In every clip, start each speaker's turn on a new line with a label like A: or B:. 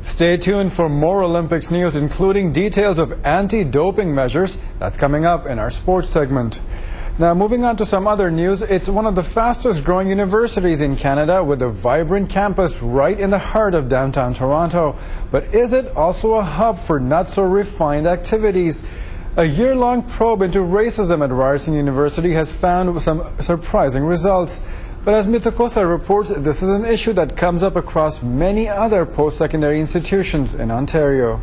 A: Stay tuned for more Olympics news, including details of anti-doping measures. That's coming up in our sports segment. Now, moving on to some other news, it's one of the fastest growing universities in Canada with a vibrant campus right in the heart of downtown Toronto. But is it also a hub for not so refined activities? A year-long probe into racism at Ryerson University has found some surprising results. But as Mithu Costa reports, this is an issue that comes up across many other post-secondary institutions in Ontario.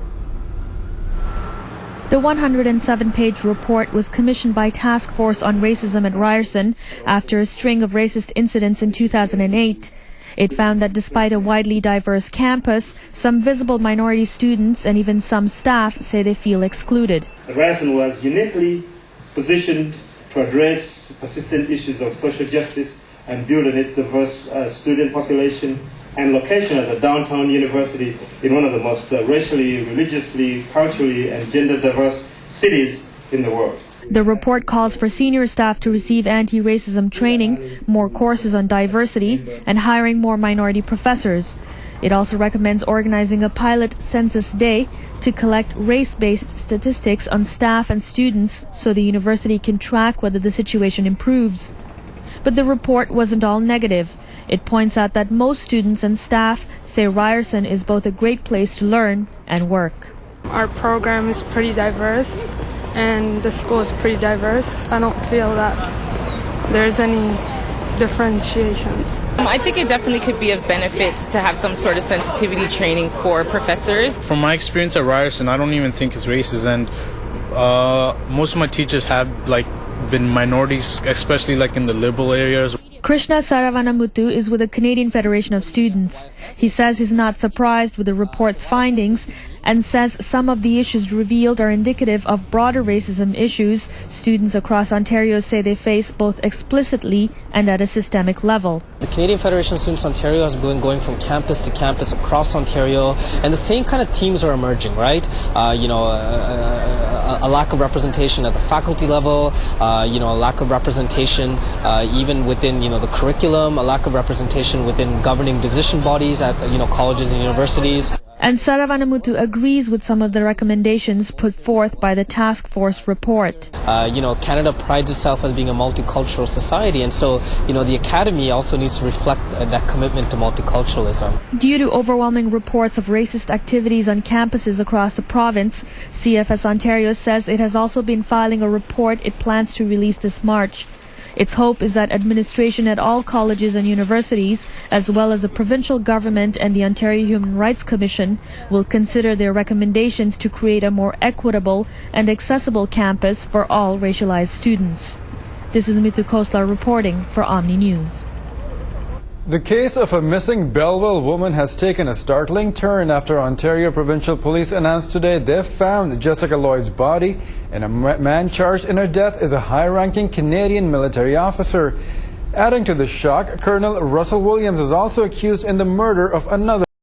B: The 107-page report was commissioned by Task Force on Racism at Ryerson after a string of racist incidents in 2008. It found that despite a widely diverse campus, some visible minority students and even some staff say they feel excluded.
C: Ryerson was uniquely positioned to address persistent issues of social justice and build on its diverse student population and location as a downtown university in one of the most racially, religiously, culturally, and gender diverse cities in the world.
B: The report calls for senior staff to receive anti-racism training, more courses on diversity, and hiring more minority professors. It also recommends organizing a pilot census day to collect race-based statistics on staff and students so the university can track whether the situation improves. But the report wasn't all negative. It points out that most students and staff say Ryerson is both a great place to learn and work.
D: Our program is pretty diverse and the school is pretty diverse. I don't feel that there's any differentiations.
E: I think it definitely could be of benefit to have some sort of sensitivity training for professors.
F: From my experience at Ryerson, I don't even think it's racist, and most of my teachers have been minorities, especially in the liberal areas.
B: Krishna Saravanamuthu is with the Canadian Federation of Students. He says he's not surprised with the report's findings and says some of the issues revealed are indicative of broader racism issues students across Ontario say they face both explicitly and at a systemic level.
G: The Canadian Federation of Students Ontario has been going from campus to campus across Ontario, and the same kind of themes are emerging, right? A lack of representation at the faculty level, a lack of representation even within, the curriculum, a lack of representation within governing decision bodies at, colleges and universities.
B: And Saravanamuthu agrees with some of the recommendations put forth by the task force report.
G: Canada prides itself as being a multicultural society, and so, the academy also needs to reflect that commitment to multiculturalism.
B: Due to overwhelming reports of racist activities on campuses across the province, CFS Ontario says it has also been filing a report it plans to release this March. Its hope is that administration at all colleges and universities, as well as the provincial government and the Ontario Human Rights Commission, will consider their recommendations to create a more equitable and accessible campus for all racialized students. This is Mithu Costa reporting for OMNI News.
A: The case of a missing Belleville woman has taken a startling turn after Ontario Provincial Police announced today they've found Jessica Lloyd's body, and a man charged in her death is a high-ranking Canadian military officer. Adding to the shock, Colonel Russell Williams is also accused in the murder of another